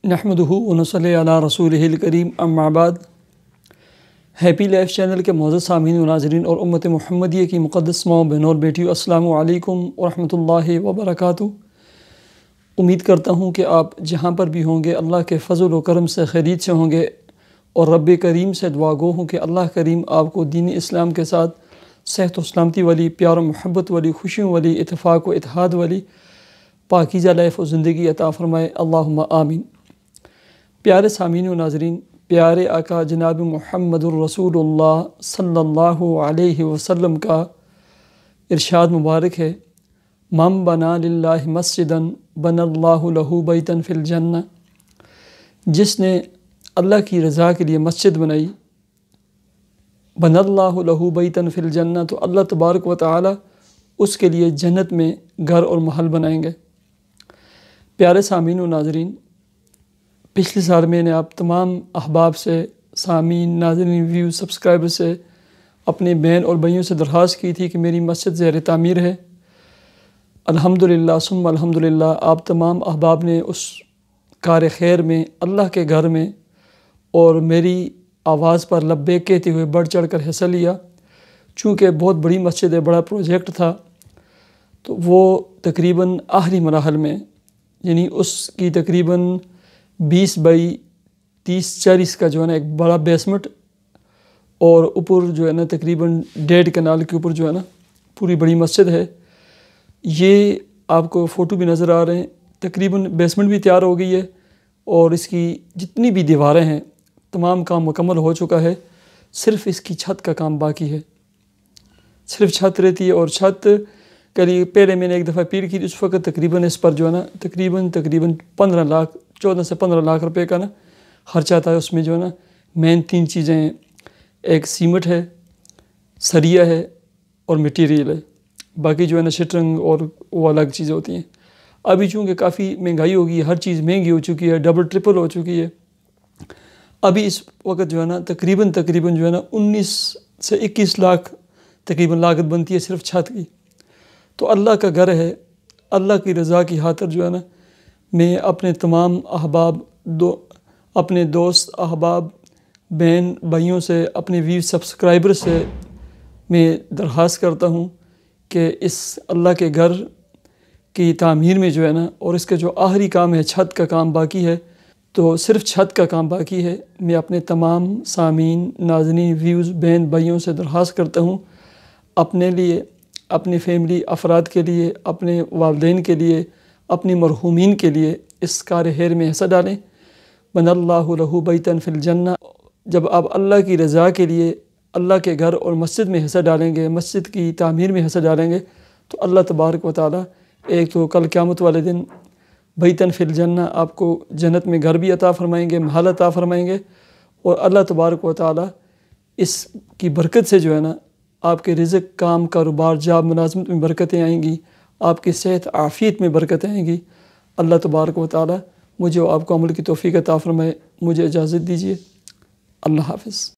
نحمدہ ونصلی علی رسولہ کریم اما بعد۔ ہیپی لائف چینل کے معزز سامعین و ناظرین اور امت محمدیہ کی مقدس ماؤں بہنوں اور بیٹیوں، السلام علیکم ورحمۃ اللہ وبرکاتہ۔ امید کرتا ہوں کہ آپ جہاں پر بھی ہوں گے اللہ کے فضل و کرم سے خیریت سے ہوں گے، اور رب کریم سے دعا گو ہوں کہ اللہ کریم آپ کو دین اسلام کے ساتھ صحت و سلامتی والی، پیار و محبت والی، خوشیوں والی، اتفاق و اتحاد والی پاکیزہ لائف و زندگی عطا فرمائے، اللہم آمین۔ پیارے سامعین و ناظرین، پیارے آقا جناب محمد الرسول اللہ صلی اللہ علیہ وسلم کا ارشاد مبارک ہے، من بنا للہ مسجدا بنى اللہ لہ بیتا فی الجنہ۔ جس نے اللہ کی رضا کے لیے مسجد بنائی، بنى اللہ لہ بیتا فی الجنہ، تو اللہ تبارک و تعالی اس کے لیے جنت میں گھر اور محل بنائیں گے۔ پیارے سامعین و ناظرین، پچھلے سال میں نے آپ تمام احباب سے، سامعین، ناظرین، ویو، سبسکرائبر سے، اپنے بہن اور بھائیوں سے درخواست کی تھی کہ میری مسجد زیر تعمیر ہے۔ الحمدللہ ثم الحمدللہ، آپ تمام احباب نے اس کار خیر میں، اللہ کے گھر میں، اور میری آواز پر لبیک کہتے ہوئے بڑھ چڑھ کر حصہ لیا۔ چونکہ بہت بڑی مسجد ہے، بڑا پروجیکٹ تھا، تو وہ تقریباً آخری مراحل میں، یعنی اس کی تقریباً 20 بائی 30-40 کا جو ہے نا ایک بڑا بیسمنٹ، اور اوپر جو ہے نا تقریباً 1.5 کنال کے اوپر جو ہے نا پوری بڑی مسجد ہے۔ یہ آپ کو فوٹو بھی نظر آ رہے ہیں، تقریباً بیسمنٹ بھی تیار ہو گئی ہے، اور اس کی جتنی بھی دیواریں ہیں تمام کام مکمل ہو چکا ہے، صرف اس کی چھت کا کام باقی ہے۔ صرف چھت رہتی ہے، اور چھت کے لیے پہلے میں نے ایک دفعہ اپیل کی تھی، اس وقت تقریباً اس پر جو ہے نا تقریباً 15 لاکھ 14 سے 15 لاکھ روپے کا نا خرچہ تھا۔ اس میں جو ہے نا مین 3 چیزیں ہیں، ایک سیمٹ ہے، سریا ہے، اور مٹیریل ہے۔ باقی جو ہے نا شٹرنگ اور وہ الگ چیزیں ہوتی ہیں۔ ابھی چونکہ کافی مہنگائی ہوگی ہے، ہر چیز مہنگی ہو چکی ہے، ڈبل ٹرپل ہو چکی ہے، ابھی اس وقت جو ہے نا تقریباً جو ہے نا 19 سے 21 لاکھ تقریباً لاگت بنتی ہے صرف چھت کی۔ تو اللہ کا گھر ہے، اللہ کی رضا کی خاطر جو ہے نا میں اپنے تمام احباب، اپنے دوست احباب، بہن بھائیوں سے، اپنے ویو سبسکرائبر سے میں درخواست کرتا ہوں کہ اس اللہ کے گھر کی تعمیر میں جو ہے نا، اور اس کا جو آخری کام ہے، چھت کا کام باقی ہے، تو صرف چھت کا کام باقی ہے۔ میں اپنے تمام سامعین، ناظرین، ویوز، بہن بھائیوں سے درخواست کرتا ہوں، اپنے لیے، اپنی فیملی افراد کے لیے، اپنے والدین کے لیے، اپنی مرحومین کے لیے اس کار خیر میں حصہ ڈالیں۔ بنى اللہ لہ بیتا فی الجنہ۔ جب آپ اللہ کی رضا کے لیے اللہ کے گھر اور مسجد میں حصہ ڈالیں گے، مسجد کی تعمیر میں حصہ ڈالیں گے، تو اللہ تبارک و تعالی ایک تو کل قیامت والے دن بیتا فی الجنہ آپ کو جنت میں گھر بھی عطا فرمائیں گے، محل عطا فرمائیں گے، اور اللہ تبارک و تعالی اس کی برکت سے جو ہے نا آپ کے رزق، کام، کاروبار، جاب، ملازمت میں برکتیں آئیں گی، آپ کی صحت عافیت میں برکتیں آئیں گی۔ اللہ تبارک و تعالی مجھے و آپ کو عمل کی توفیق عطا فرمائے۔ مجھے اجازت دیجیے، اللہ حافظ۔